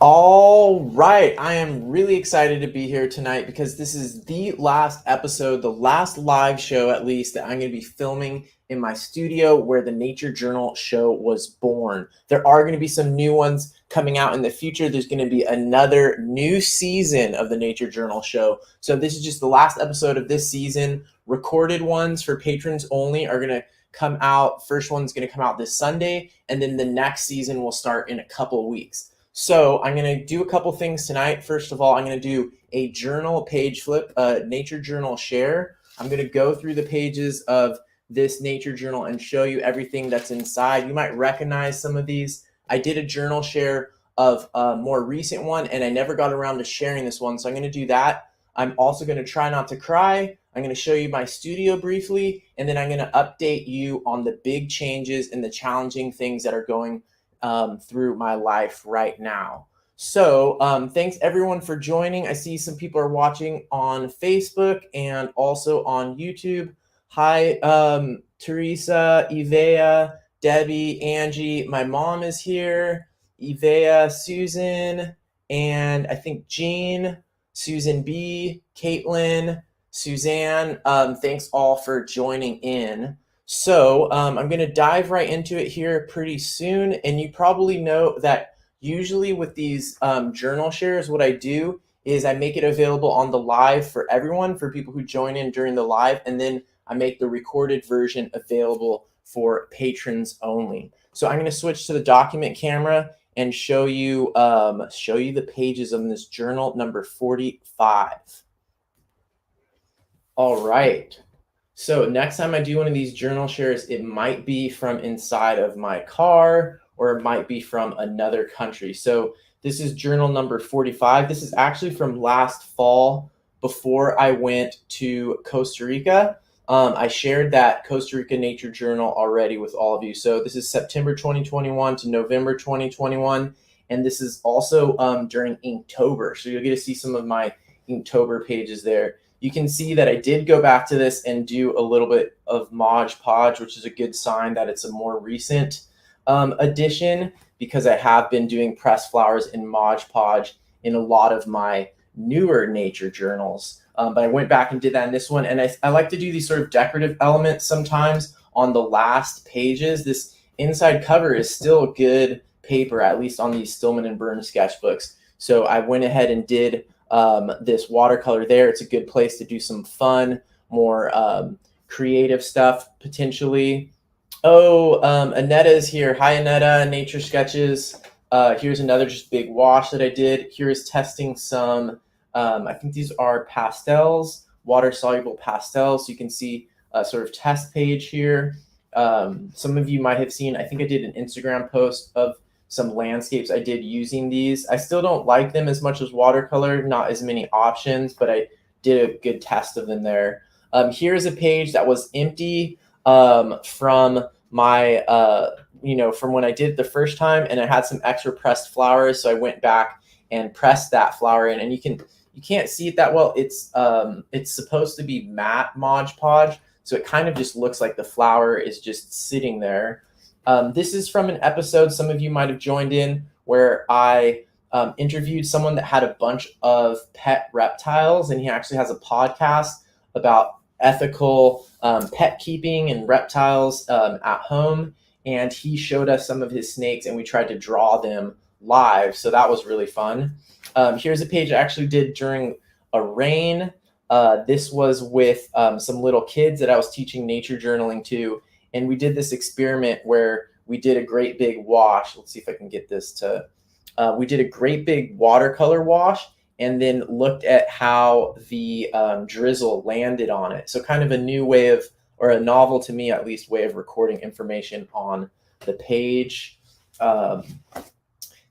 All right, I am really excited to be here tonight because this is the last episode, the last live show at least, that I'm going to be filming in my studio where the Nature Journal show was born. There are going to be some new ones coming out in the future. There's going to be another new season of the Nature Journal show. So this is just the last episode of this season. Recorded ones for patrons only are going to come out. First one's going to come out this Sunday, and then the next season will start in a couple weeks. So I'm going to do a couple things tonight. First of all, I'm going to do a journal page flip, Nature Journal share. I'm going to go through the pages of this Nature Journal and show you everything that's inside. You might recognize some of these. I did a journal share of a more recent one, and I never got around to sharing this one, so I'm going to do that. I'm also going to try not to cry. I'm going to show you my studio briefly, and then I'm going to update you on the big changes and the challenging things that are going through my life right now. So thanks everyone for joining. I see some people are watching on Facebook and also on YouTube. Hi, Teresa, Ivea, Debbie, Angie. My mom is here. Ivea, Susan, and I think Jeanne, Susan B, Caitlin, Suzanne. Thanks all for joining in. So I'm going to dive right into it here pretty soon. And you probably know that usually with these journal shares, what I do is I make it available on the live for everyone, for people who join in during the live, and then I make the recorded version available for patrons only. So I'm going to switch to the document camera and show you the pages of this journal number 45. All right. So next time I do one of these journal shares, it might be from inside of my car, or it might be from another country. So this is journal number 45. This is actually from last fall before I went to Costa Rica. I shared that Costa Rica Nature Journal already with all of you. So this is September 2021 to November 2021. And this is also during Inktober. So you'll get to see some of my Inktober pages there. You can see that I did go back to this and do a little bit of Mod Podge, which is a good sign that it's a more recent addition, because I have been doing pressed flowers in Mod Podge in a lot of my newer nature journals. But I went back and did that in this one. And I like to do these sort of decorative elements sometimes on the last pages. This inside cover is still good paper, at least on these Stillman and Burn sketchbooks. So I went ahead and did this watercolor there. It's a good place to do some fun, more creative stuff potentially. Oh, Aneta is here. Hi, Aneta, Nature Sketches. Here's another just big wash that I did. Here's testing some, I think these are pastels, water-soluble pastels. So you can see a sort of test page here. Some of you might have seen, I think I did an Instagram post of some landscapes I did using these. I still don't like them as much as watercolor, not as many options, but I did a good test of them there. Here's a page that was empty from my, from when I did it the first time, and I had some extra pressed flowers, so I went back and pressed that flower in, and you can't see it that well. It's supposed to be matte Mod Podge, so it kind of just looks like the flower is just sitting there. This is from an episode some of you might have joined in where I interviewed someone that had a bunch of pet reptiles, and he actually has a podcast about ethical pet keeping and reptiles at home. And he showed us some of his snakes, and we tried to draw them live. So that was really fun. Here's a page I actually did during a rain. This was with some little kids that I was teaching nature journaling to. And we did this experiment where we did a great big wash. Let's see if I can get this to, we did a great big watercolor wash and then looked at how the drizzle landed on it. So kind of a new way of, or a novel to me at least, way of recording information on the page.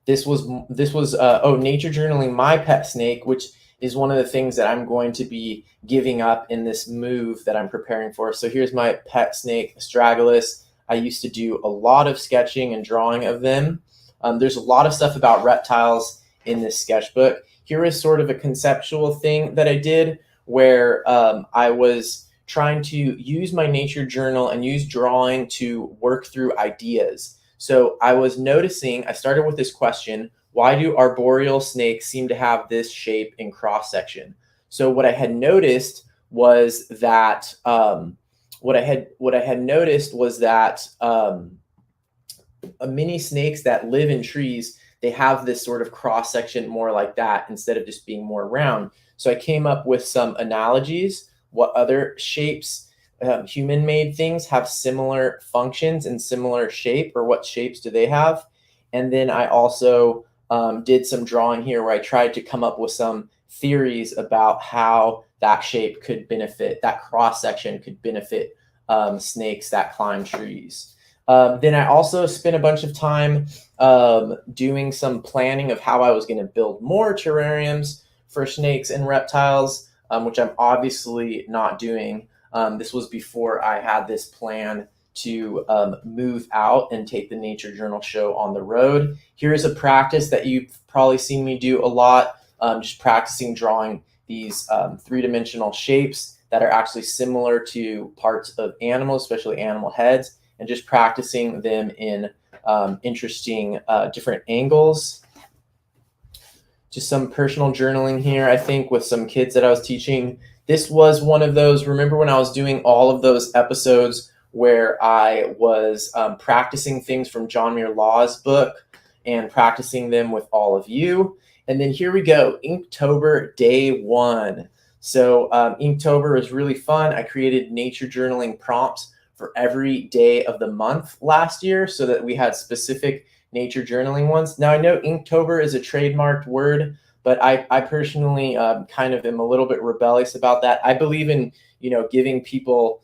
This was nature journaling my pet snake, which is one of the things that I'm going to be giving up in this move that I'm preparing for. So here's my pet snake, Astragalus. I used to do a lot of sketching and drawing of them. There's a lot of stuff about reptiles in this sketchbook. Here is sort of a conceptual thing that I did where I was trying to use my nature journal and use drawing to work through ideas. So I was noticing, I started with this question: why do arboreal snakes seem to have this shape in cross section? So what I had noticed was that many snakes that live in trees, they have this sort of cross section more like that instead of just being more round. So I came up with some analogies. What other shapes, human-made things, have similar functions and similar shape, or what shapes do they have? And then I also did some drawing here where I tried to come up with some theories about how that shape could benefit, that cross section could benefit snakes that climb trees. Then I also spent a bunch of time doing some planning of how I was going to build more terrariums for snakes and reptiles, which I'm obviously not doing. This was before I had this plan to move out and take the Nature Journal show on the road. Here's a practice that you've probably seen me do a lot, just practicing drawing these three-dimensional shapes that are actually similar to parts of animals, especially animal heads, and just practicing them in interesting different angles. Just some personal journaling here, I think, with some kids that I was teaching. This was one of those, remember when I was doing all of those episodes where I was practicing things from John Muir Law's book and practicing them with all of you. And then here we go, Inktober day 1. So Inktober was really fun. I created nature journaling prompts for every day of the month last year so that we had specific nature journaling ones. Now I know Inktober is a trademarked word, but I personally kind of am a little bit rebellious about that. I believe in, giving people,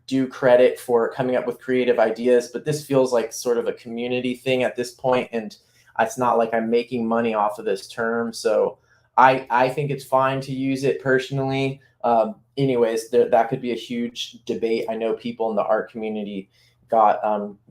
due credit for coming up with creative ideas, but this feels like sort of a community thing at this point, and it's not like I'm making money off of this term. So I think it's fine to use it personally. Anyways, that could be a huge debate. I know people in the art community got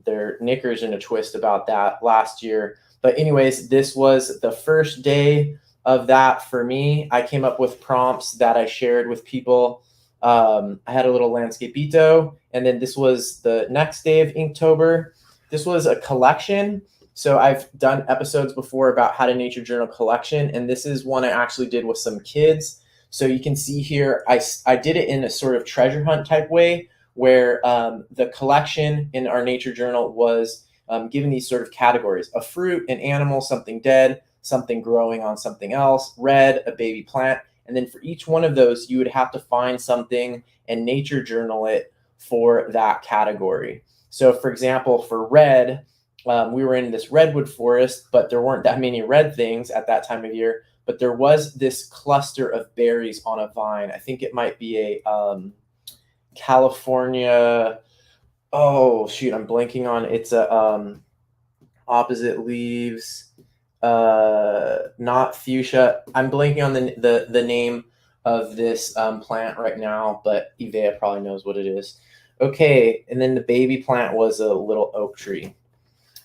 their knickers in a twist about that last year. But anyways, this was the first day of that for me. I came up with prompts that I shared with people. I had a little landscapeito, and then this was the next day of Inktober. This was a collection. So I've done episodes before about how to nature journal collection, and this is one I actually did with some kids. So you can see here, I did it in a sort of treasure hunt type way, where the collection in our nature journal was given these sort of categories: a fruit, an animal, something dead, something growing on something else, red, a baby plant. And then for each one of those, you would have to find something and nature journal it for that category. So for example, for red, we were in this redwood forest, but there weren't that many red things at that time of year. But there was this cluster of berries on a vine. I think it might be a California. Oh shoot, I'm blanking on. It's a opposite leaves. Not fuchsia. I'm blanking on the name of this plant right now, but Ivea probably knows what it is. Okay, and then the baby plant was a little oak tree.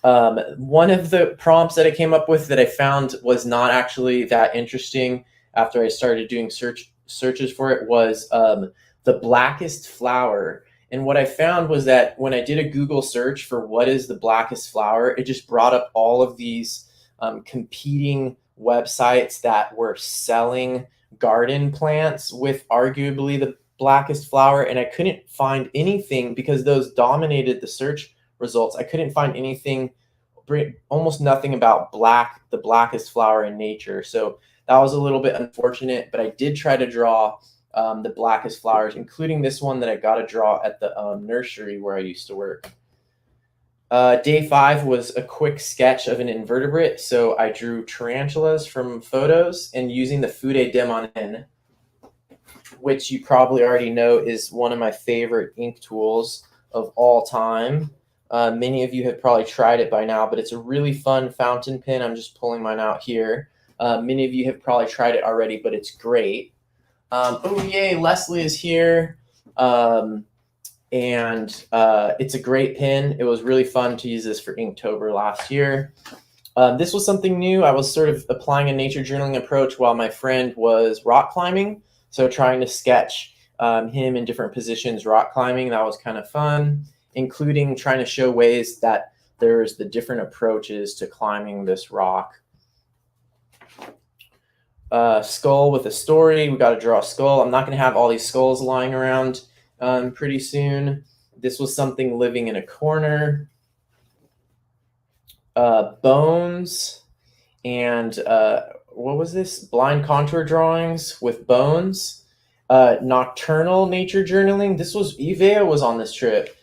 One of the prompts that I came up with that I found was not actually that interesting after I started doing searches for it was the blackest flower. And what I found was that when I did a Google search for what is the blackest flower, it just brought up all of these competing websites that were selling garden plants with arguably the blackest flower. And I couldn't find anything because those dominated the search results. I couldn't find anything, almost nothing about the blackest flower in nature. So that was a little bit unfortunate, but I did try to draw the blackest flowers, including this one that I got to draw at the nursery where I used to work. Day 5 was a quick sketch of an invertebrate. So I drew tarantulas from photos, and using the Feuille de Monin, which you probably already know is one of my favorite ink tools of all time. Many of you have probably tried it by now, but it's a really fun fountain pen. I'm just pulling mine out here. Many of you have probably tried it already, but it's great. Oh, yay, Leslie is here. And it's a great pen. It was really fun to use this for Inktober last year. This was something new. I was sort of applying a nature journaling approach while my friend was rock climbing. So trying to sketch him in different positions rock climbing. That was kind of fun, including trying to show ways that there's the different approaches to climbing this rock. Skull with a story. We got to draw a skull. I'm not going to have all these skulls lying around pretty soon. This was something living in a corner. Bones and what was this? Blind contour drawings with bones. Nocturnal nature journaling. This was Ivea was on this trip.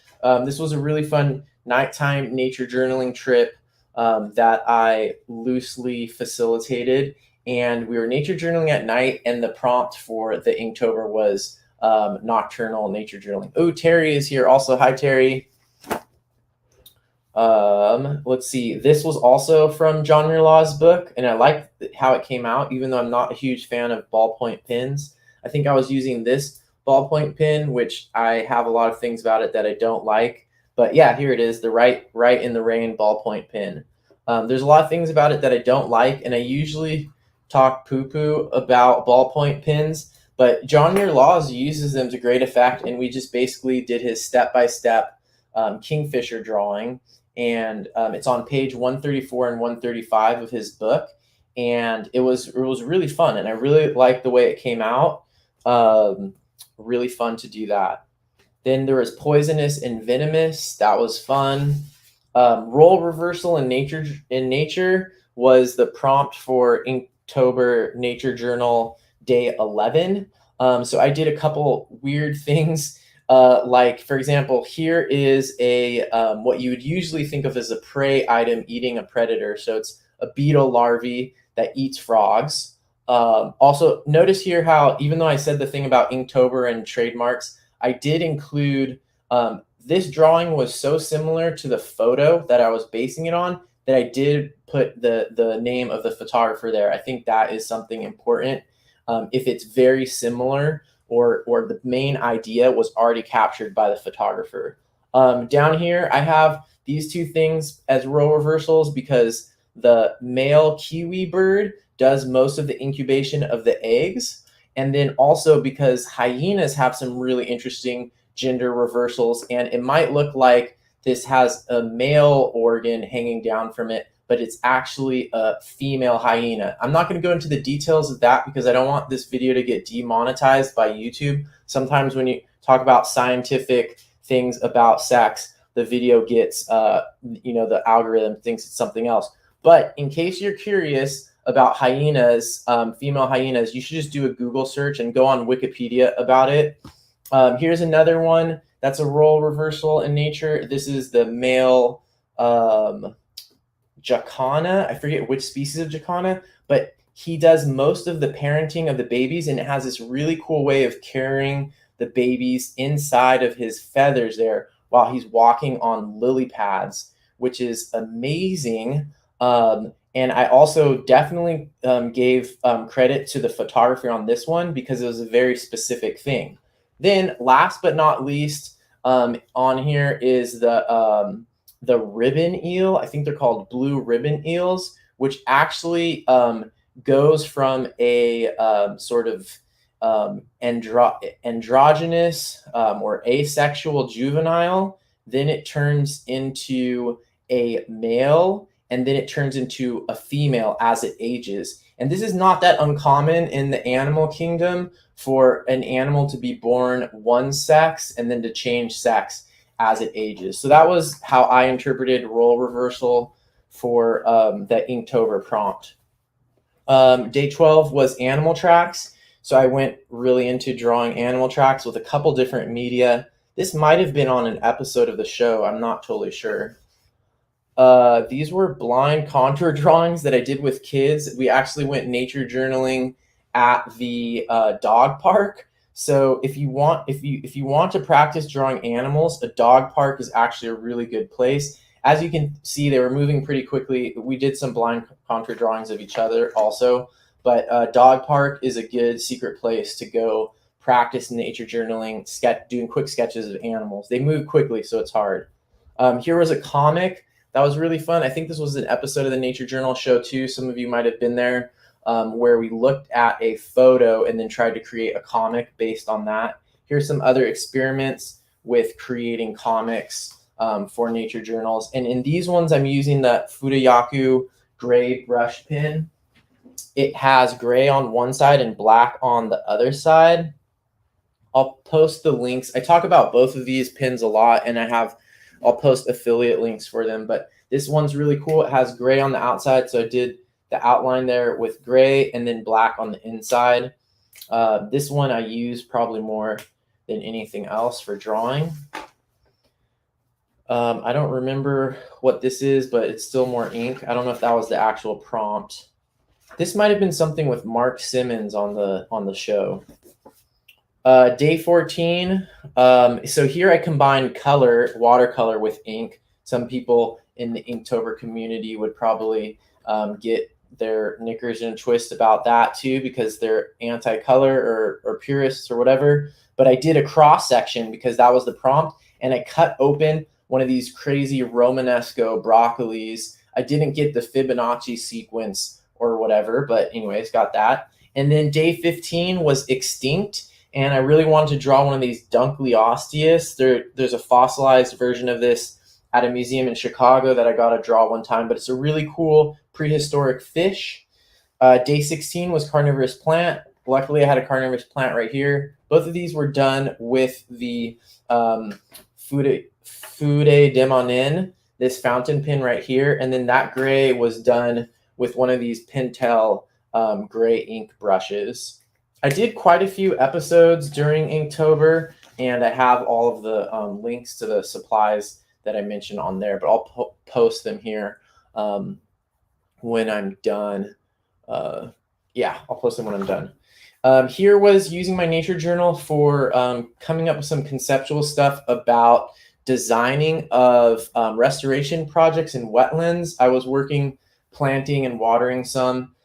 This was a really fun nighttime nature journaling trip that I loosely facilitated. And we were nature journaling at night, and the prompt for the Inktober was nocturnal nature journaling. Oh, Terry is here also. Hi, Terry. Let's see. This was also from John Muir Law's book, and I like how it came out, even though I'm not a huge fan of ballpoint pens. I think I was using this ballpoint pen, which I have a lot of things about it that I don't like. But yeah, here it is, the Right in the Rain ballpoint pen. There's a lot of things about it that I don't like, and I usually talk poo-poo about ballpoint pens, but John Muir Laws uses them to great effect, and we just basically did his step-by-step kingfisher drawing, and it's on page 134 and 135 of his book, and it was really fun, and I really liked the way it came out. Really fun to do that. Then there was poisonous and venomous. That was fun. Role reversal in nature was the prompt for Inktober Nature Journal day 11. So I did a couple weird things. Like, for example, here is a what you would usually think of as a prey item eating a predator. So it's a beetle larvae that eats frogs. Also, notice here how, even though I said the thing about Inktober and trademarks, I did include, this drawing was so similar to the photo that I was basing it on that I did put the name of the photographer there. I think that is something important. If it's very similar, or the main idea was already captured by the photographer. Down here, I have these two things as role reversals because the male kiwi bird does most of the incubation of the eggs. And then also because hyenas have some really interesting gender reversals, and it might look like this has a male organ hanging down from it, but it's actually a female hyena. I'm not going to go into the details of that because I don't want this video to get demonetized by YouTube. Sometimes when you talk about scientific things about sex, the video gets, the algorithm thinks it's something else. But in case you're curious about hyenas, female hyenas, you should just do a Google search and go on Wikipedia about it. Here's another one that's a role reversal in nature. This is the male jacana. I forget which species of jacana, but he does most of the parenting of the babies, and it has this really cool way of carrying the babies inside of his feathers there while he's walking on lily pads, which is amazing. And I also definitely gave credit to the photographer on this one because it was a very specific thing. Then last but not least, on here is the ribbon eel. I think they're called blue ribbon eels, which actually goes from a sort of androgynous or asexual juvenile. Then it turns into a male, and then it turns into a female as it ages. And this is not that uncommon in the animal kingdom for an animal to be born one sex and then to change sex as it ages. So that was how I interpreted role reversal for the Inktober prompt. Day 12 was animal tracks. So I went really into drawing animal tracks with a couple different media. This might have been on an episode of the show. I'm not totally sure. These were blind contour drawings that I did with kids. We actually went nature journaling at the dog park. So if you want to practice drawing animals, a dog park is actually a really good place. As you can see, they were moving pretty quickly. We did some blind contour drawings of each other also, but dog park is a good secret place to go practice nature journaling, doing quick sketches of animals. They move quickly, so it's hard. Here was a comic that was really fun. I think this was an episode of the Nature Journal show too. Some of you might have been there, where we looked at a photo and then tried to create a comic based on that. Here's some other experiments with creating comics for nature journals. And in these ones, I'm using the Fudayaku gray brush pen. It has gray on one side and black on the other side. I'll post the links. I talk about both of these pins a lot, and I'll post affiliate links for them. But this one's really cool. It has gray on the outside, so I did the outline there with gray and then black on the inside. This one I use probably more than anything else for drawing. I don't remember what this is, but it's still more ink. I don't know if that was the actual prompt. This might have been something with Mark Simmons on the show. Day 14. So here I combine watercolor with ink. Some people in the Inktober community would probably get their knickers in a twist about that too, because they're anti-color or purists or whatever. But I did a cross section because that was the prompt, and I cut open one of these crazy Romanesco broccolis. I didn't get the Fibonacci sequence or whatever, but anyways, got that. And then day 15 was extinct, and I really wanted to draw one of these Dunkleosteus. There's a fossilized version of this at a museum in Chicago that I got to draw one time, but it's a really cool prehistoric fish. Day 16 was carnivorous plant. Luckily, I had a carnivorous plant right here. Both of these were done with the Fude Demonin, this fountain pen right here. And then that gray was done with one of these Pentel gray ink brushes. I did quite a few episodes during Inktober, and I have all of the links to the supplies that I mentioned on there, but I'll post them here when I'm done. I'll post them when I'm done. Here was using my nature journal for coming up with some conceptual stuff about designing of restoration projects in wetlands. I was planting and watering some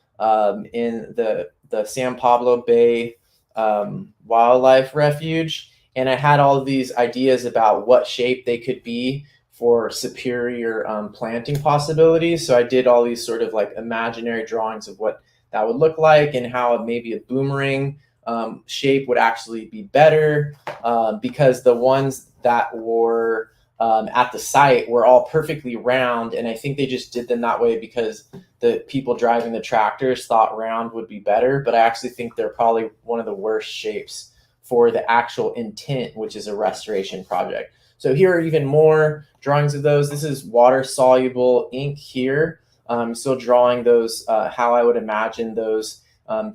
in the San Pablo Bay Wildlife Refuge. And I had all of these ideas about what shape they could be for superior planting possibilities. So I did all these sort of like imaginary drawings of what that would look like and how maybe a boomerang shape would actually be better because the ones that were at the site were all perfectly round. And I think they just did them that way because the people driving the tractors thought round would be better. But I actually think they're probably one of the worst shapes for the actual intent, which is a restoration project. So here are even more drawings of those. This is water-soluble ink here. I'm still drawing those, how I would imagine those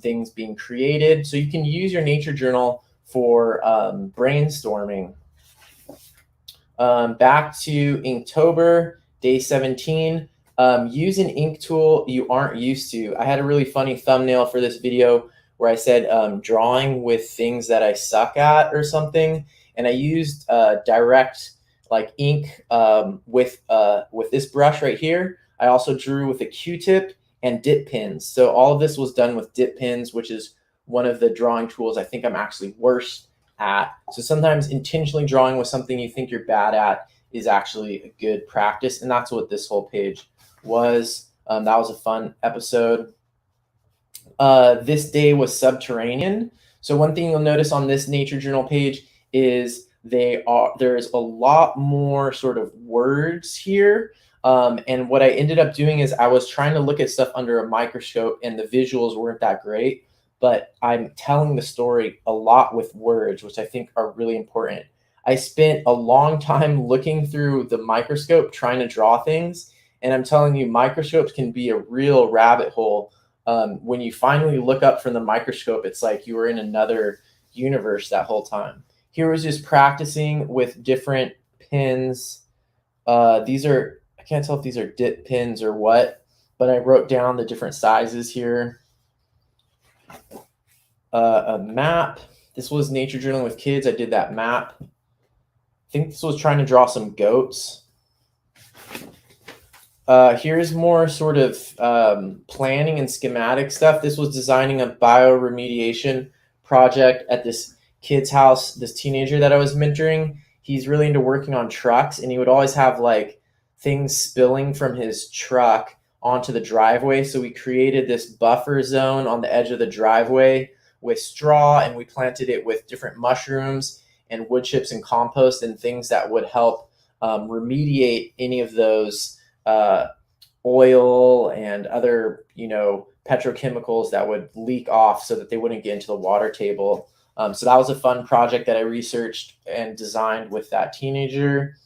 things being created. So you can use your nature journal for brainstorming. Back to Inktober, day 17. Use an ink tool you aren't used to. I had a really funny thumbnail for this video where I said drawing with things that I suck at or something. And I used direct like ink with this brush right here. I also drew with a Q-tip and dip pins. So all of this was done with dip pins, which is one of the drawing tools I think I'm actually worst at. So sometimes intentionally drawing with something you think you're bad at is actually a good practice. And that's what this whole page was. That was a fun episode. This day was subterranean. So one thing you'll notice on this nature journal page is there's a lot more sort of words here. And what I ended up doing is I was trying to look at stuff under a microscope and the visuals weren't that great, but I'm telling the story a lot with words, which I think are really important. I spent a long time looking through the microscope trying to draw things. And I'm telling you, microscopes can be a real rabbit hole. When you finally look up from the microscope, it's like you were in another universe that whole time. Here was just practicing with different pins. I can't tell if these are dip pins or what, but I wrote down the different sizes here. A map. This was nature journaling with kids. I did that map. I think this was trying to draw some goats. Here's more sort of planning and schematic stuff. This was designing a bioremediation project at this kid's house, this teenager that I was mentoring. He's really into working on trucks, and he would always have like things spilling from his truck onto the driveway. So we created this buffer zone on the edge of the driveway with straw, and we planted it with different mushrooms and wood chips and compost and things that would help remediate any of those oil and other, petrochemicals that would leak off so that they wouldn't get into the water table. So that was a fun project that I researched and designed with that teenager.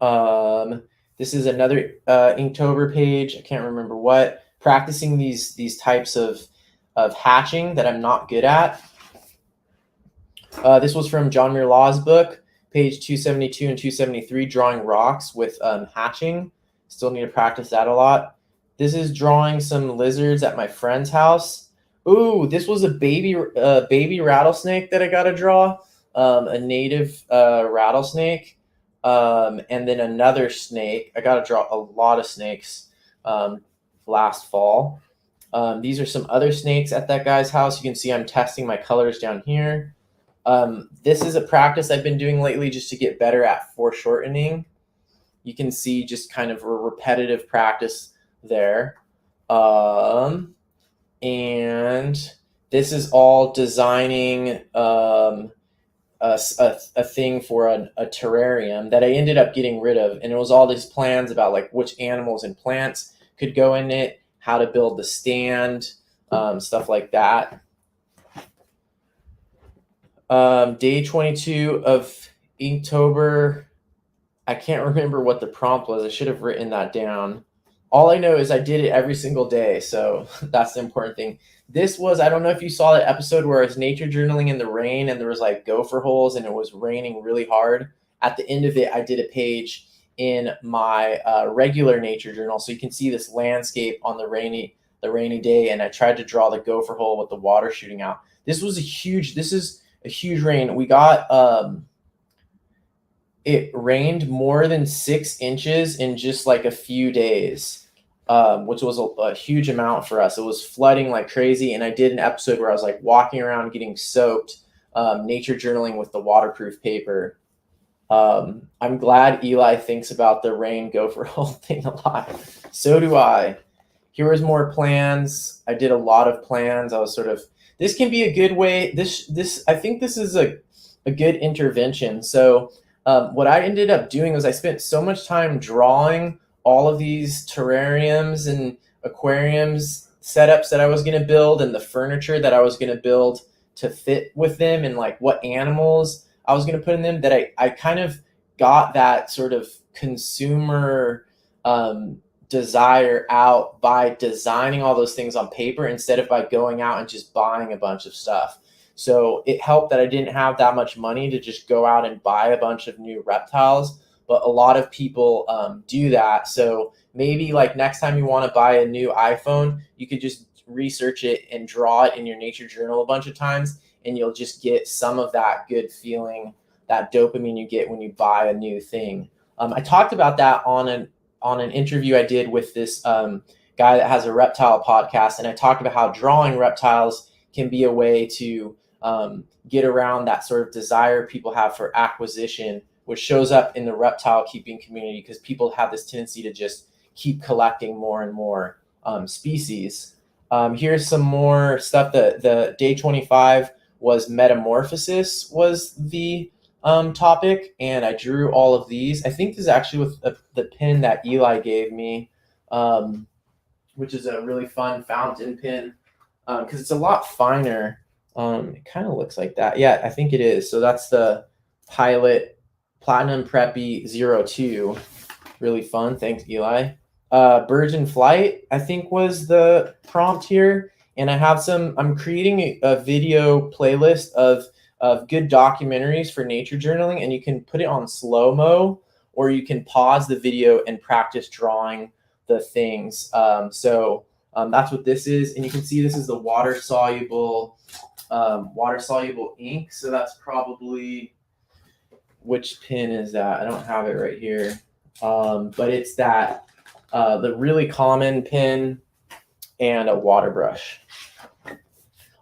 This is another Inktober page. I can't remember what. Practicing these types of hatching that I'm not good at. This was from John Muir Law's book, page 272 and 273, drawing rocks with hatching. Still need to practice that a lot. This is drawing some lizards at my friend's house. Ooh, this was a baby rattlesnake that I got to draw, a native rattlesnake, and then another snake. I got to draw a lot of snakes last fall. These are some other snakes at that guy's house. You can see I'm testing my colors down here. This is a practice I've been doing lately just to get better at foreshortening. You can see just kind of a repetitive practice there. And this is all designing a thing for a terrarium that I ended up getting rid of. And it was all these plans about like which animals and plants could go in it, how to build the stand, stuff like that. Day 22 of Inktober. I can't remember what the prompt was. I should have written that down. All I know is I did it every single day, so that's the important thing. This was, I don't know if you saw that episode where I was nature journaling in the rain and there was like gopher holes and it was raining really hard. At the end of it, I did a page in my regular nature journal, so you can see this landscape on the rainy day, and I tried to draw the gopher hole with the water shooting out. This is a huge rain. We got it rained more than 6 inches in just like a few days, which was a huge amount for us. It was flooding like crazy. And I did an episode where I was like walking around getting soaked, nature journaling with the waterproof paper. I'm glad Eli thinks about the rain gopher hole thing a lot. So do I. Here was more plans. I did a lot of plans. I was this can be a good way. I think this is a good intervention. So what I ended up doing was I spent so much time drawing all of these terrariums and aquariums setups that I was going to build and the furniture that I was going to build to fit with them and like what animals I was going to put in them, that I kind of got that sort of consumer desire out by designing all those things on paper instead of by going out and just buying a bunch of stuff. So it helped that I didn't have that much money to just go out and buy a bunch of new reptiles, but a lot of people do that. So maybe like next time you want to buy a new iPhone, you could just research it and draw it in your nature journal a bunch of times, and you'll just get some of that good feeling, that dopamine you get when you buy a new thing. I talked about that on an interview I did with this guy that has a reptile podcast, and I talked about how drawing reptiles can be a way to get around that sort of desire people have for acquisition, which shows up in the reptile keeping community because people have this tendency to just keep collecting more and more species. Here's some more stuff. The day 25 was metamorphosis was the topic, and I drew all of these. I think this is actually with the pen that Eli gave me, which is a really fun fountain pen because it's a lot finer. It kind of looks like that. Yeah, I think it is. So that's the Pilot Platinum Preppy 02. Really fun. Thanks, Eli. Birds in Flight, I think, was the prompt here. And I'm creating a video playlist of good documentaries for nature journaling, and you can put it on slow-mo, or you can pause the video and practice drawing the things. So that's what this is. And you can see this is the water-soluble ink. So that's probably, which pen is that? I don't have it right here. But it's that, the really common pen and a water brush.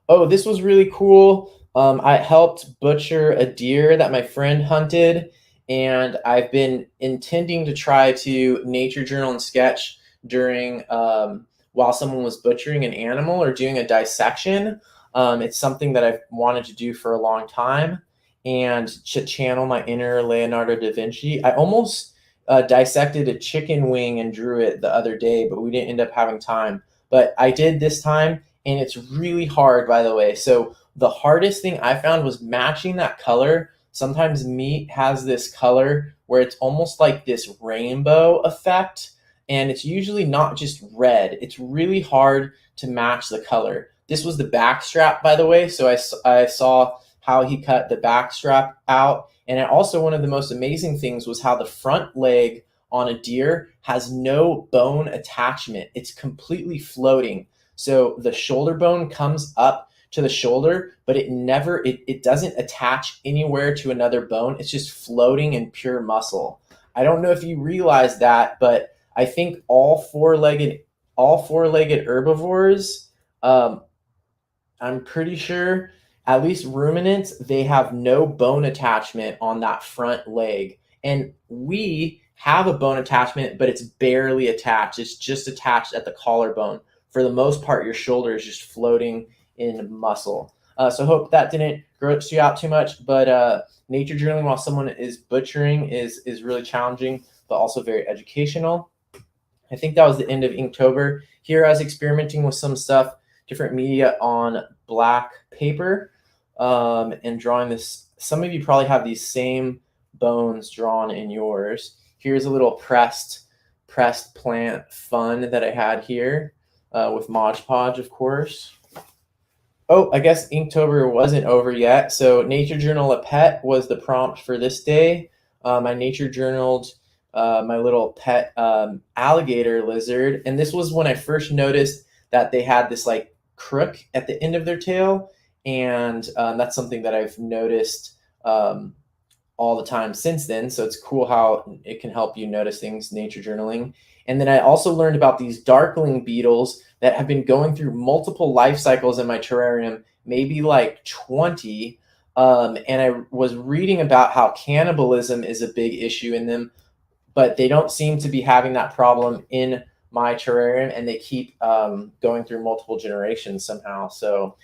Oh, this was really cool. I helped butcher a deer that my friend hunted, and I've been intending to try to nature journal and sketch during while someone was butchering an animal or doing a dissection. It's something that I've wanted to do for a long time, and to channel my inner Leonardo da Vinci. I almost dissected a chicken wing and drew it the other day, but we didn't end up having time. But I did this time, and it's really hard, by the way. So the hardest thing I found was matching that color. Sometimes meat has this color where it's almost like this rainbow effect, and it's usually not just red. It's really hard to match the color. This was the back strap, by the way, so I saw how he cut the back strap out. And also, one of the most amazing things was how the front leg on a deer has no bone attachment. It's completely floating. So the shoulder bone comes up to the shoulder, but it doesn't attach anywhere to another bone. It's just floating in pure muscle. I don't know if you realize that, but I think all four-legged herbivores, I'm pretty sure, at least ruminants, they have no bone attachment on that front leg. And we have a bone attachment, but it's barely attached. It's just attached at the collarbone. For the most part, your shoulder is just floating in muscle. So I hope that didn't gross you out too much, but nature journaling while someone is butchering is really challenging, but also very educational. I think that was the end of Inktober. Here I was experimenting with some stuff, different media on black paper, and drawing this. Some of you probably have these same bones drawn in yours. Here's a little pressed plant fun that I had here with Mod Podge, of course. Oh, I guess Inktober wasn't over yet. So Nature Journal a Pet was the prompt for this day. I nature journaled my little pet alligator lizard. And this was when I first noticed that they had this like crook at the end of their tail. And that's something that I've noticed all the time since then. So it's cool how it can help you notice things, nature journaling. And then I also learned about these darkling beetles that have been going through multiple life cycles in my terrarium, maybe like 20. And I was reading about how cannibalism is a big issue in them, but they don't seem to be having that problem in my terrarium, and they keep going through multiple generations somehow. So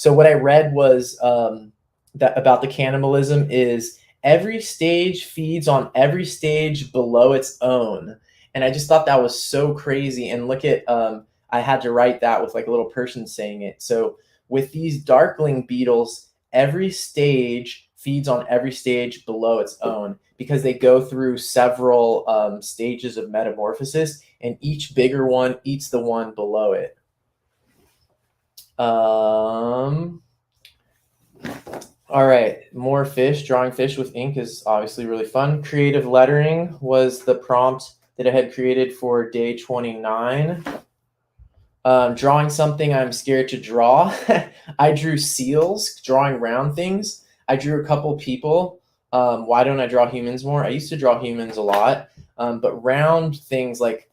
what I read was that about the cannibalism is every stage feeds on every stage below its own. And I just thought that was so crazy. And look at, I had to write that with like a little person saying it. So with these darkling beetles, every stage feeds on every stage below its own because they go through several stages of metamorphosis, and each bigger one eats the one below it. All right, more fish. Drawing fish with ink is obviously really fun. Creative lettering was the prompt that I had created for day 29. Drawing something I'm scared to draw. I drew seals, drawing round things. I drew a couple people. Why don't I draw humans more? I used to draw humans a lot, but round things like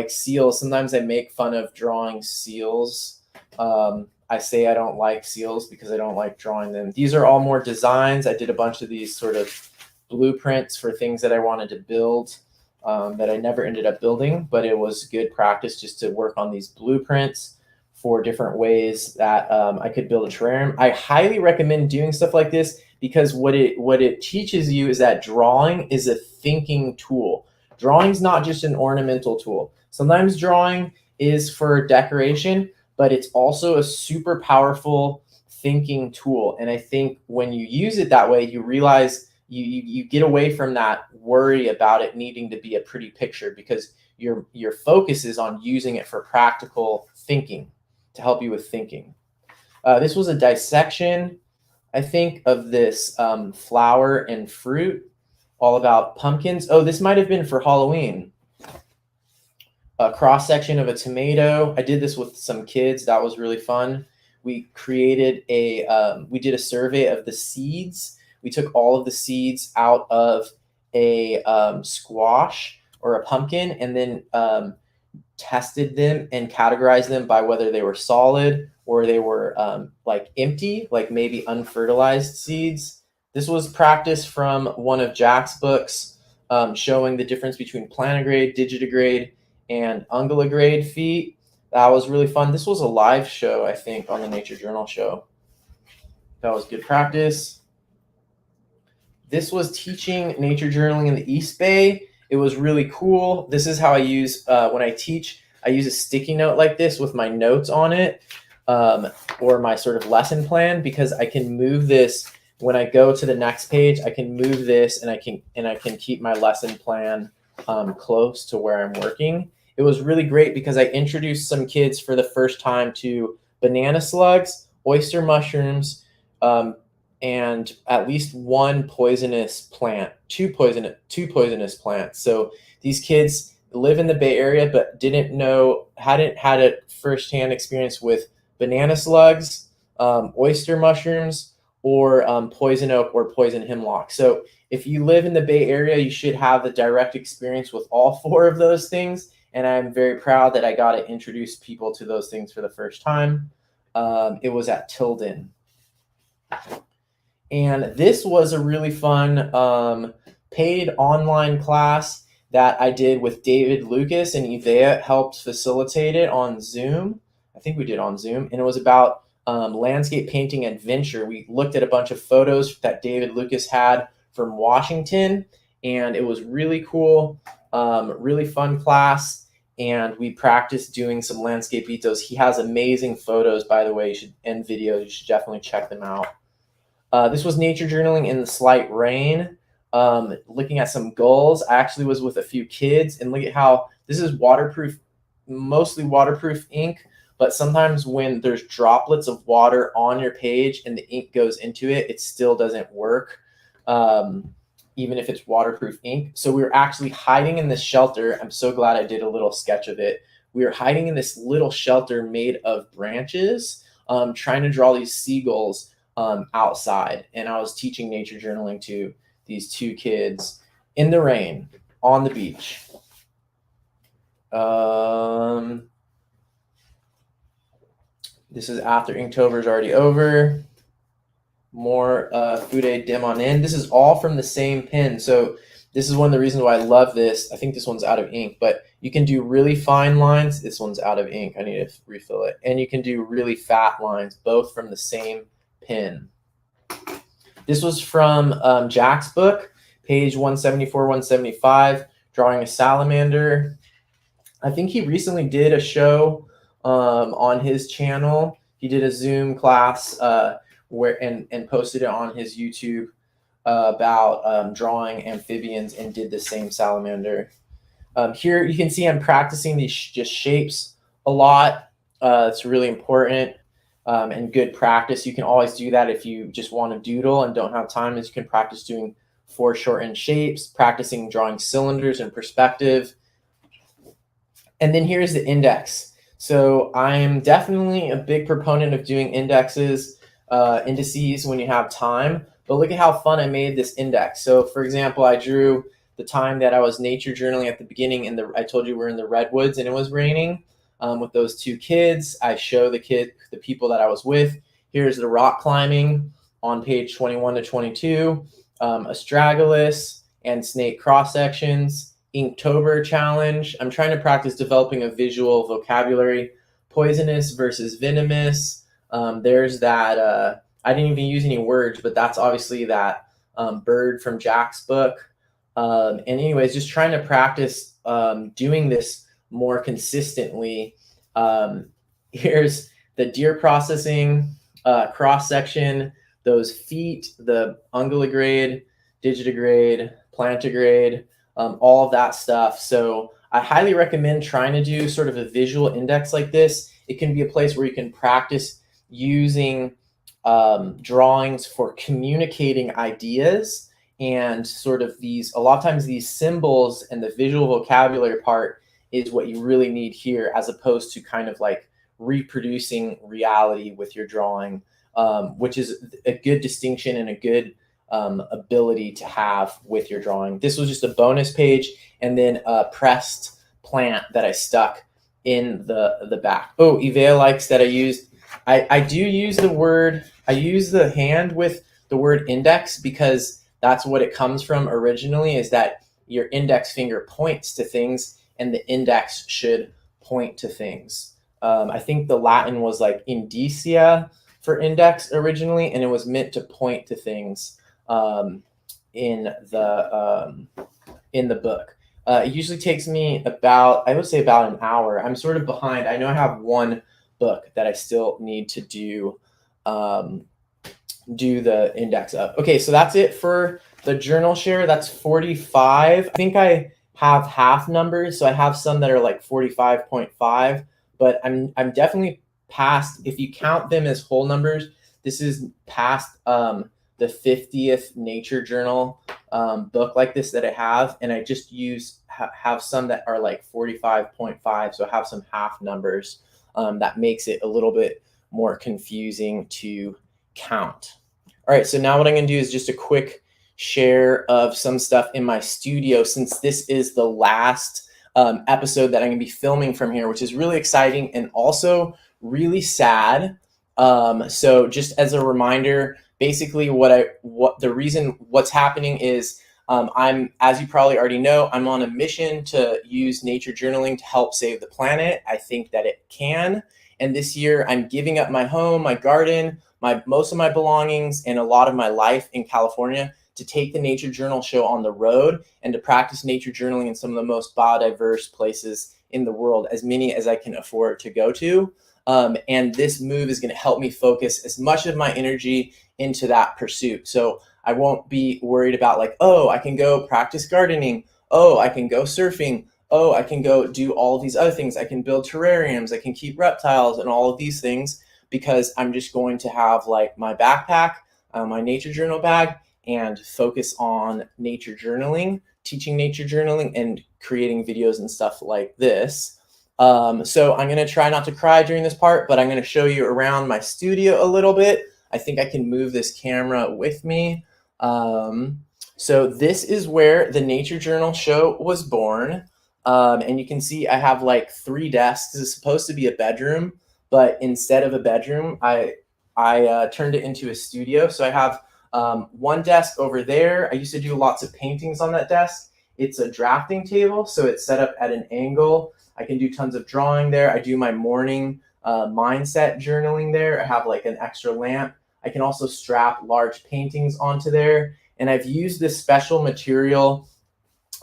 seals, sometimes I make fun of drawing seals. I say I don't like seals because I don't like drawing them. These are all more designs. I did a bunch of these sort of blueprints for things that I wanted to build that I never ended up building, but it was good practice just to work on these blueprints for different ways that I could build a terrarium. I highly recommend doing stuff like this because what it teaches you is that drawing is a thinking tool. Drawing's not just an ornamental tool. Sometimes drawing is for decoration, but it's also a super powerful thinking tool. And I think when you use it that way, you realize you get away from that worry about it needing to be a pretty picture because your focus is on using it for practical thinking to help you with thinking. This was a dissection, I think, of this flower and fruit, all about pumpkins. Oh, this might have been for Halloween. A cross section of a tomato. I did this with some kids. That was really fun. We created we did a survey of the seeds. We took all of the seeds out of a squash or a pumpkin and then tested them and categorized them by whether they were solid or they were like empty, like maybe unfertilized seeds. This was practice from one of Jack's books showing the difference between plantigrade, digitigrade, and ungulagrade feet. That was really fun. This was a live show, I think, on the Nature Journal show. That was good practice. This was teaching nature journaling in the East Bay. It was really cool. This is how I use, when I teach, I use a sticky note like this with my notes on it, or my sort of lesson plan, because I can move this when I go to the next page. I can move this and I can keep my lesson plan close to where I'm working. It was really great because I introduced some kids for the first time to banana slugs, oyster mushrooms, and at least one poisonous plant, two poisonous plants. So these kids live in the Bay Area, but hadn't had a firsthand experience with banana slugs, oyster mushrooms, or poison oak or poison hemlock. So if you live in the Bay Area, you should have the direct experience with all four of those things. And I'm very proud that I got to introduce people to those things for the first time. It was at Tilden. And this was a really fun paid online class that I did with David Lucas, and Ivea helped facilitate it on Zoom. I think we did on Zoom. And it was about landscape painting adventure. We looked at a bunch of photos that David Lucas had from Washington, and it was really cool, really fun class. And we practiced doing some landscape photos. He has amazing photos, by the way, and videos. You should definitely check them out. This was nature journaling in the slight rain, looking at some gulls. I actually was with a few kids, and look at how this is waterproof, mostly waterproof ink, but sometimes when there's droplets of water on your page and the ink goes into it, it still doesn't work, even if it's waterproof ink. So we were actually hiding in this shelter. I'm so glad I did a little sketch of it. We were hiding in this little shelter made of branches, trying to draw these seagulls outside. And I was teaching nature journaling to these two kids in the rain on the beach. This is after Inktober's already over. More Fude Demonin. This is all from the same pen. So this is one of the reasons why I love this. I think this one's out of ink, but you can do really fine lines. This one's out of ink. I need to refill it. And you can do really fat lines, both from the same pen. This was from Jack's book, page 174, 175, drawing a salamander. I think he recently did a show on his channel. He did a Zoom class and posted it on his YouTube about drawing amphibians, and did the same salamander. Here you can see I'm practicing these just shapes a lot. It's really important. And good practice. You can always do that if you just want to doodle and don't have time, is you can practice doing foreshortened shapes, practicing drawing cylinders in perspective. And then here's the index. So I'm definitely a big proponent of doing indices when you have time, but look at how fun I made this index. So for example, I drew the time that I was nature journaling at the beginning, and I told you we're in the redwoods and it was raining. With those two kids, I show the people that I was with. Here's the rock climbing on page 21 to 22, astragalus and snake cross sections, Inktober challenge. I'm trying to practice developing a visual vocabulary, poisonous versus venomous. There's that, I didn't even use any words, but that's obviously that bird from Jack's book. And anyways, just trying to practice doing this more consistently. Here's the deer processing cross section, those feet, the unguligrade, digitigrade, plantigrade, all of that stuff. So I highly recommend trying to do sort of a visual index like this. It can be a place where you can practice using drawings for communicating ideas, and sort of a lot of times these symbols and the visual vocabulary part is what you really need here, as opposed to kind of like reproducing reality with your drawing, which is a good distinction and a good ability to have with your drawing. This was just a bonus page, and then a pressed plant that I stuck in the back. Oh, Ivea likes that I use the hand with the word index, because that's what it comes from originally, is that your index finger points to things and the index should point to things. I think the Latin was like indicia for index originally, and it was meant to point to things. in the book. It usually takes me about, I would say about an hour. I'm sort of behind. I know I have one book that I still need to do the index of. Okay, so that's it for the journal share. That's 45. I think I have half numbers, so I have some that are like 45.5, but I'm definitely past, if you count them as whole numbers, this is past the 50th nature journal book like this that I have, and I just have some that are like 45.5, so I have some half numbers. That makes it a little bit more confusing to count. All right, so now what I'm going to do is just a quick share of some stuff in my studio, since this is the last episode that I'm going to be filming from here, which is really exciting and also really sad. So just as a reminder, basically what's happening is I'm, as you probably already know, I'm on a mission to use nature journaling to help save the planet. I think that it can. And this year I'm giving up my home, my garden, most of my belongings, and a lot of my life in California to take the Nature Journal show on the road and to practice nature journaling in some of the most biodiverse places in the world, as many as I can afford to go to. And this move is going to help me focus as much of my energy into that pursuit. So I won't be worried about like, oh, I can go practice gardening. Oh, I can go surfing. Oh, I can go do all of these other things. I can build terrariums. I can keep reptiles and all of these things, because I'm just going to have like my backpack, my nature journal bag, and focus on nature journaling, teaching nature journaling, and creating videos and stuff like this. So I'm going to try not to cry during this part, but I'm going to show you around my studio a little bit. I think I can move this camera with me. So this is where the Nature Journal show was born. And you can see I have like 3 desks. This is supposed to be a bedroom, but instead of a bedroom, I turned it into a studio. So I have one desk over there. I used to do lots of paintings on that desk. It's a drafting table, so it's set up at an angle. I can do tons of drawing there. I do my morning mindset journaling there. I have like an extra lamp. I can also strap large paintings onto there. And I've used this special material.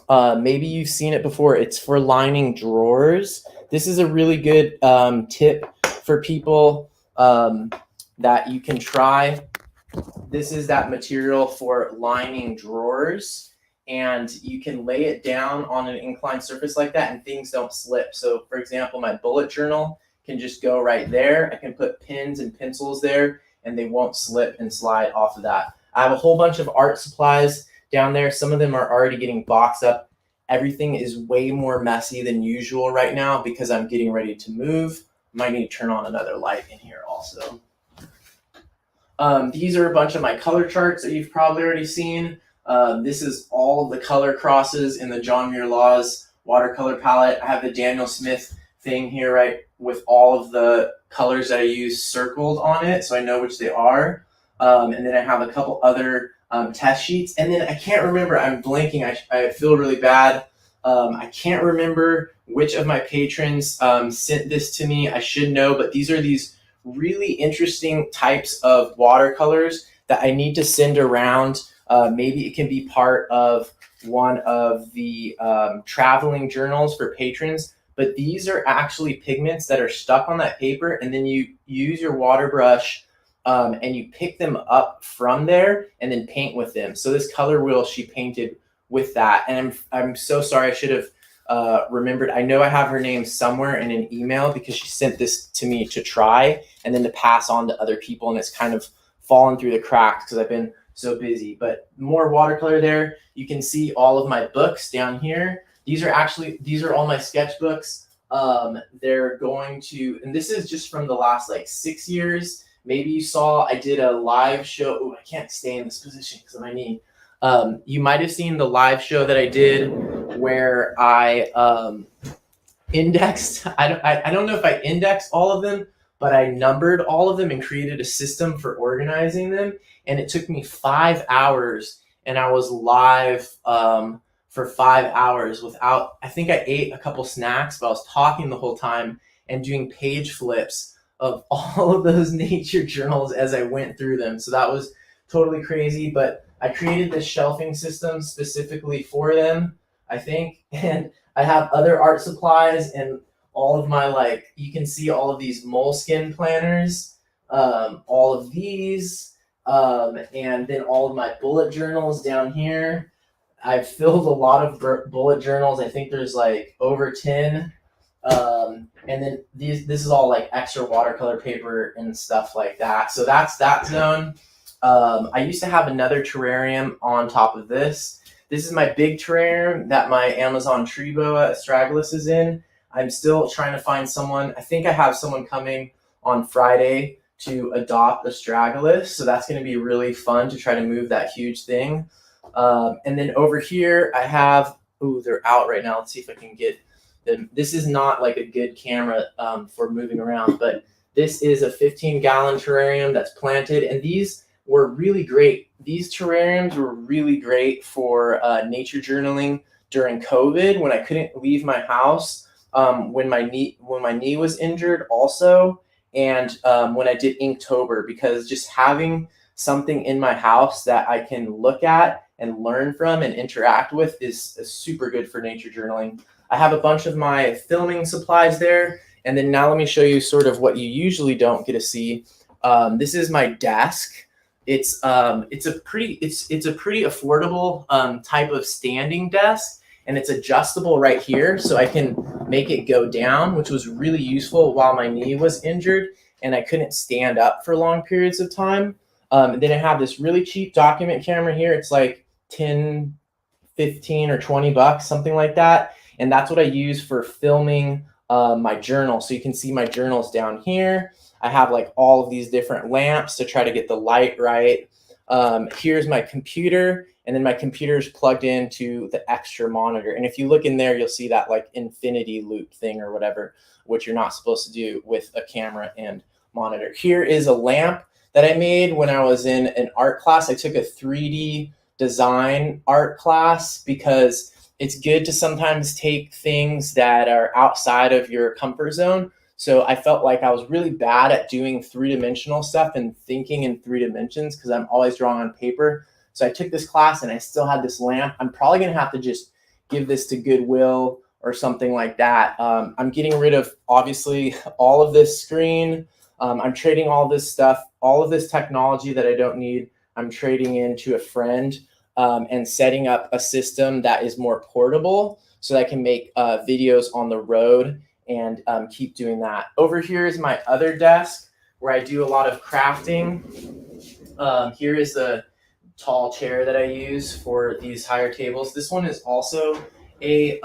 Maybe you've seen it before. It's for lining drawers. This is a really good tip for people that you can try. This is that material for lining drawers, and you can lay it down on an inclined surface like that and things don't slip. So for example, my bullet journal can just go right there. I can put pins and pencils there and they won't slip and slide off of that. I have a whole bunch of art supplies down there. Some of them are already getting boxed up. Everything is way more messy than usual right now because I'm getting ready to move. Might need to turn on another light in here also. These are a bunch of my color charts that you've probably already seen. This is all of the color crosses in the John Muir Laws watercolor palette. I have the Daniel Smith thing here, right, with all of the colors that I use circled on it, so I know which they are. And then I have a couple other test sheets. And then I can't remember, I'm blanking, I feel really bad. I can't remember which of my patrons sent this to me. I should know, but these are these really interesting types of watercolors that I need to send around. Maybe it can be part of one of the traveling journals for patrons, but these are actually pigments that are stuck on that paper, and then you use your water brush and you pick them up from there and then paint with them. So this color wheel she painted with that, and I'm so sorry, I should have remembered. I know I have her name somewhere in an email because she sent this to me to try and then to pass on to other people, and it's kind of fallen through the cracks because I've been so busy. But more watercolor there. You can see all of my books down here. These are all my sketchbooks. They're going to, and this is just from the last like 6 years. Maybe you saw I did a live show. Ooh, I can't stay in this position because of my knee. You might have seen the live show that I did where I indexed. I don't know if I indexed all of them, but I numbered all of them and created a system for organizing them. And it took me 5 hours, and I was live for 5 hours without, I think I ate a couple snacks, but I was talking the whole time and doing page flips of all of those nature journals as I went through them. So that was totally crazy. But I created this shelving system specifically for them, I think. And I have other art supplies and all of my, like, you can see all of these moleskin planners, all of these, and then all of my bullet journals down here. I've filled a lot of bullet journals. I think there's like over 10. And then this is all like extra watercolor paper and stuff like that. So that's that zone. I used to have another terrarium on top of this. This is my big terrarium that my Amazon tree boa astragalus is in. I'm still trying to find someone. I think I have someone coming on Friday to adopt astragalus. So that's going to be really fun to try to move that huge thing. And then over here I have, they're out right now. Let's see if I can get them. This is not like a good camera for moving around, but this is a 15-gallon terrarium that's planted. And these were really great. These terrariums were really great for nature journaling during COVID when I couldn't leave my house, when my knee was injured also, and when I did Inktober, because just having something in my house that I can look at and learn from and interact with is super good for nature journaling. I have a bunch of my filming supplies there. And then now let me show you sort of what you usually don't get to see. This is my desk. It's a pretty affordable type of standing desk, and it's adjustable right here, so I can make it go down, which was really useful while my knee was injured and I couldn't stand up for long periods of time. And then I have this really cheap document camera here. It's like 10, 15 or 20 bucks, something like that. And that's what I use for filming my journal. So you can see my journals down here. I have like all of these different lamps to try to get the light right. Here's my computer, and then my computer is plugged into the extra monitor. And if you look in there, you'll see that like infinity loop thing or whatever, which you're not supposed to do with a camera and monitor. Here is a lamp that I made when I was in an art class. I took a 3D design art class because it's good to sometimes take things that are outside of your comfort zone. So I felt like I was really bad at doing three-dimensional stuff and thinking in 3 dimensions because I'm always drawing on paper. So I took this class and I still had this lamp. I'm probably going to have to just give this to Goodwill or something like that. I'm getting rid of, obviously, all of this screen. I'm trading all this stuff, all of this technology that I don't need. I'm trading into a friend and setting up a system that is more portable so that I can make videos on the road and keep doing that. Over here is my other desk where I do a lot of crafting. Here is the tall chair that I use for these higher tables. This one is also a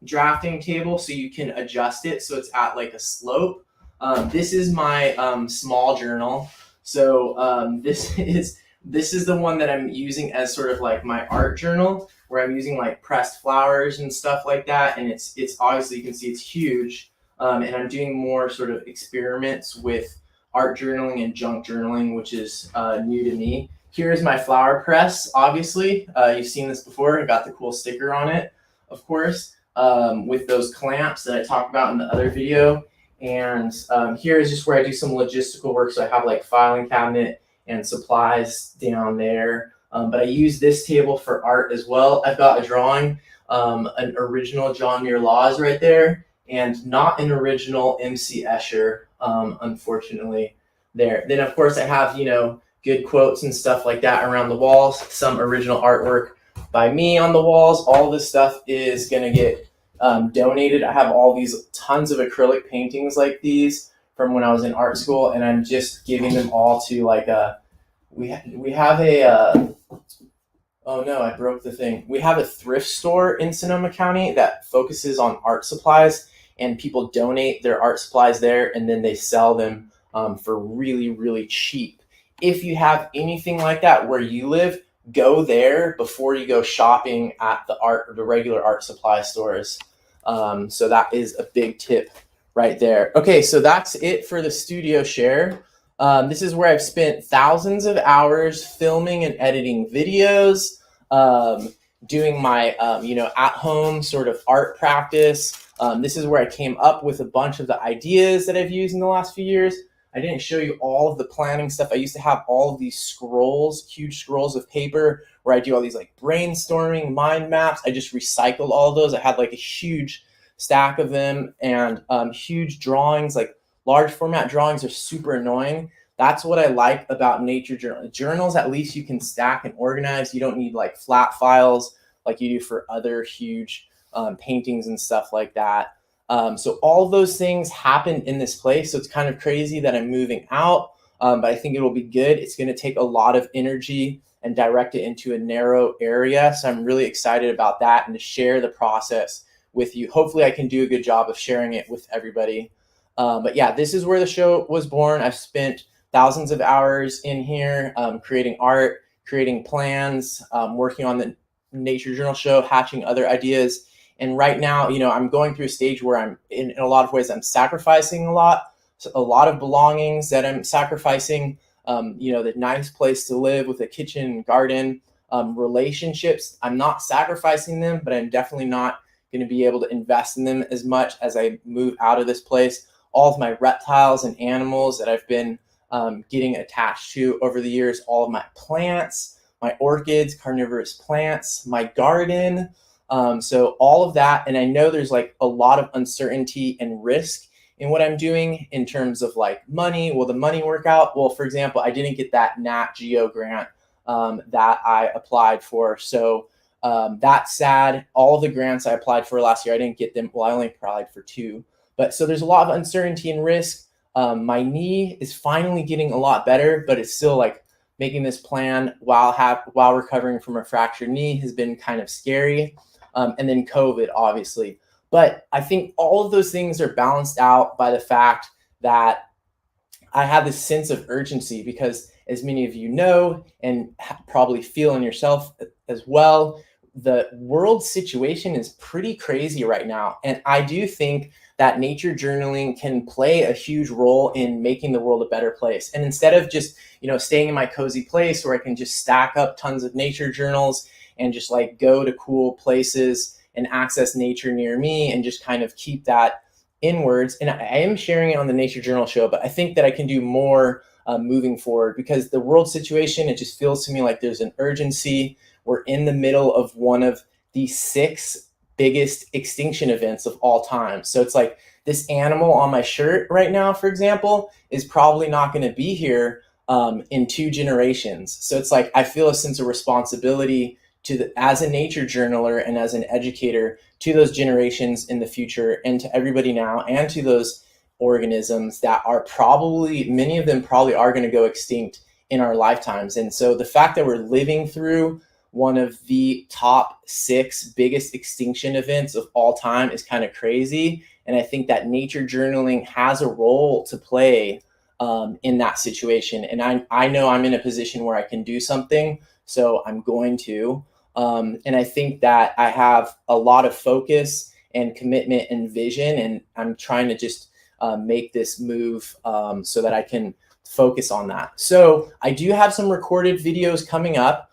drafting table, so you can adjust it so it's at like a slope. This is my small journal. So this is the one that I'm using as sort of like my art journal, where I'm using like pressed flowers and stuff like that. And it's obviously, you can see it's huge. And I'm doing more sort of experiments with art journaling and junk journaling, which is new to me. Here's my flower press, obviously. You've seen this before. I got the cool sticker on it, of course, with those clamps that I talked about in the other video. And here is just where I do some logistical work. So I have like filing cabinet and supplies down there. But I use this table for art as well. I've got a drawing, an original John Muir Laws right there, and not an original MC Escher, unfortunately, there. Then, of course, I have, good quotes and stuff like that around the walls, some original artwork by me on the walls. All this stuff is going to get donated. I have all these tons of acrylic paintings like these from when I was in art school, and I'm just giving them all to like we have a oh no, I broke the thing. We have a thrift store in Sonoma County that focuses on art supplies, and people donate their art supplies there, and then they sell them for really, really cheap. If you have anything like that where you live, go there before you go shopping at the regular art supply stores. So that is a big tip right there. Okay, so that's it for the studio share. This is where I've spent thousands of hours filming and editing videos, doing my, at-home sort of art practice. This is where I came up with a bunch of the ideas that I've used in the last few years. I didn't show you all of the planning stuff. I used to have all of these scrolls, huge scrolls of paper where I do all these like brainstorming, mind maps. I just recycled all of those. I had like a huge stack of them, and huge drawings, like large format drawings are super annoying. That's what I like about nature journals. At least you can stack and organize. You don't need like flat files like you do for other huge paintings and stuff like that. So all of those things happened in this place. So it's kind of crazy that I'm moving out, but I think it will be good. It's going to take a lot of energy and direct it into a narrow area. So I'm really excited about that and to share the process with you. Hopefully I can do a good job of sharing it with everybody. But yeah, this is where the show was born. I've spent thousands of hours in here, creating art, creating plans, working on the Nature Journal show, hatching other ideas. And right now, I'm going through a stage where I'm in a lot of ways, I'm sacrificing a lot of belongings that I'm sacrificing, the nice place to live with a kitchen, garden, relationships. I'm not sacrificing them, but I'm definitely not going to be able to invest in them as much as I move out of this place. All of my reptiles and animals that I've been getting attached to over the years, all of my plants, my orchids, carnivorous plants, my garden. So all of that. And I know there's like a lot of uncertainty and risk in what I'm doing in terms of like money. Will the money work out? Well, for example, I didn't get that Nat Geo grant that I applied for. So that's sad. All of the grants I applied for last year, I didn't get them. Well, I only applied for 2. But so there's a lot of uncertainty and risk. My knee is finally getting a lot better, but it's still like making this plan while recovering from a fractured knee has been kind of scary. And then COVID, obviously. But I think all of those things are balanced out by the fact that I have this sense of urgency because, as many of you know, and probably feel in yourself as well, the world situation is pretty crazy right now. And I do think that nature journaling can play a huge role in making the world a better place. And instead of just, staying in my cozy place where I can just stack up tons of nature journals and just like go to cool places and access nature near me and just kind of keep that inwards. And I am sharing it on the Nature Journal show, but I think that I can do more moving forward because the world situation, it just feels to me like there's an urgency. We're in the middle of one of the 6 biggest extinction events of all time. So it's like this animal on my shirt right now, for example, is probably not going to be here in 2 generations. So it's like I feel a sense of responsibility as a nature journaler and as an educator to those generations in the future and to everybody now and to those organisms that are probably, many of them probably are going to go extinct in our lifetimes. And so the fact that we're living through one of the top 6 biggest extinction events of all time is kind of crazy. And I think that nature journaling has a role to play in that situation. And I know I'm in a position where I can do something, so I'm going to. And I think that I have a lot of focus and commitment and vision, and I'm trying to just make this move so that I can focus on that. So I do have some recorded videos coming up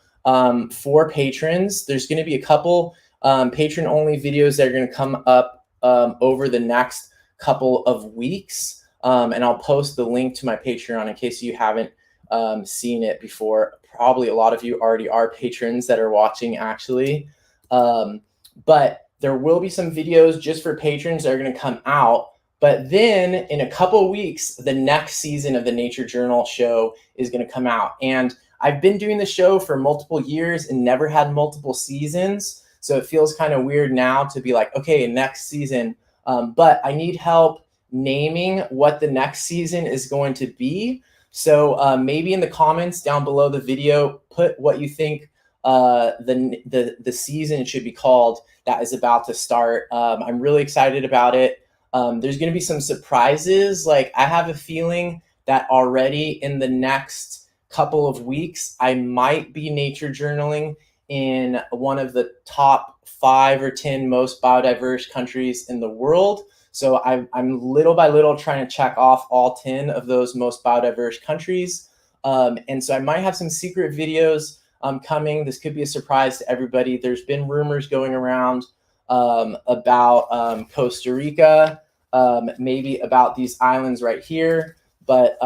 for patrons. There's going to be a couple patron-only videos that are going to come up over the next couple of weeks, and I'll post the link to my Patreon in case you haven't seen it before. Probably a lot of you already are patrons that are watching, actually. But there will be some videos just for patrons that are going to come out. But then in a couple of weeks, the next season of the Nature Journal show is going to come out. And I've been doing the show for multiple years and never had multiple seasons. So it feels kind of weird now to be like, okay, next season. But I need help naming what the next season is going to be. So maybe in the comments down below the video, put what you think the season should be called that is about to start. I'm really excited about it. There's going to be some surprises. Like I have a feeling that already in the next couple of weeks, I might be nature journaling in one of the top 5 or 10 most biodiverse countries in the world. So I'm little by little trying to check off all 10 of those most biodiverse countries. And so I might have some secret videos coming. This could be a surprise to everybody. There's been rumors going around about Costa Rica, maybe about these islands right here. but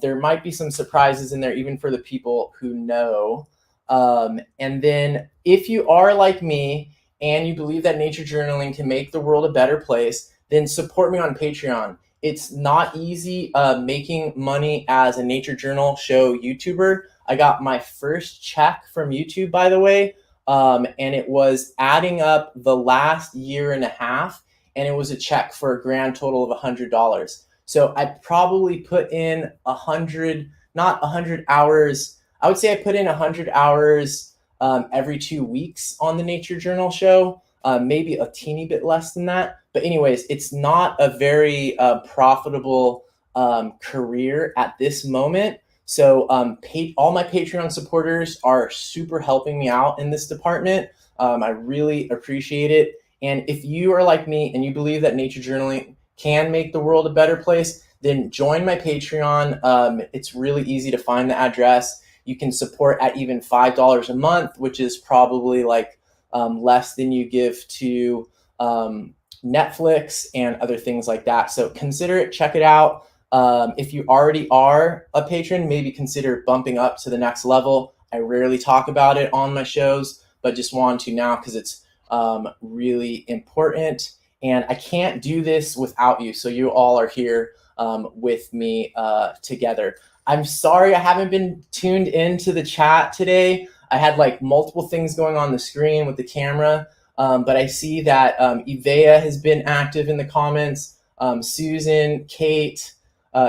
there might be some surprises in there, even for the people who know. And then if you are like me and you believe that nature journaling can make the world a better place, then support me on Patreon. It's not easy making money as a nature journal show YouTuber. I got my first check from YouTube, by the way, and it was adding up the last year and a half, and it was a check for a grand total of $100. So I probably put in 100, not 100 hours. I would say I put in 100 hours every 2 weeks on the Nature Journal show, maybe a teeny bit less than that. But anyways, it's not a very profitable career at this moment. So all my Patreon supporters are super helping me out in this department. I really appreciate it. And if you are like me and you believe that nature journaling can make the world a better place, then join my Patreon. It's really easy to find the address. You can support at even $5 a month, which is probably like less than you give to Netflix and other things like that. So consider it, check it out. If you already are a patron, maybe consider bumping up to the next level. I rarely talk about it on my shows, but just wanted to now because it's really important. And I can't do this without you. So you all are here with me together. I'm sorry I haven't been tuned into the chat today. I had like multiple things going on the screen with the camera, but I see that Ivea has been active in the comments. Susan, Kate,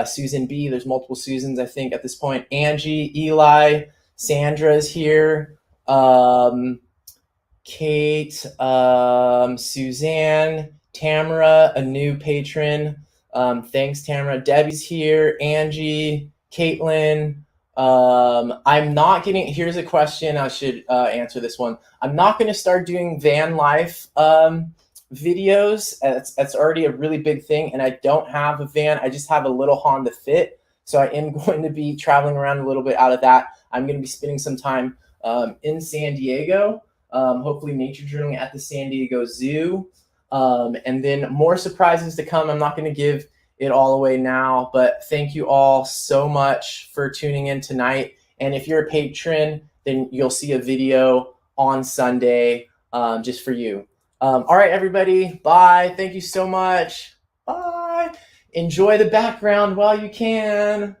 Susan B. There's multiple Susans, I think, at this point. Angie, Eli, Sandra's here. Kate, Suzanne, Tamara, a new patron. Thanks, Tamara. Debbie's here. Angie, Caitlin. I'm not getting, here's a question. I should answer this one. I'm not going to start doing van life videos. That's already a really big thing. And I don't have a van. I just have a little Honda Fit. So I am going to be traveling around a little bit out of that. I'm going to be spending some time in San Diego. Hopefully nature journaling at the San Diego Zoo. And then more surprises to come. I'm not going to give it all away now, but thank you all so much for tuning in tonight. And if you're a patron, then you'll see a video on Sunday just for you. All right, everybody. Bye. Thank you so much. Bye. Enjoy the background while you can.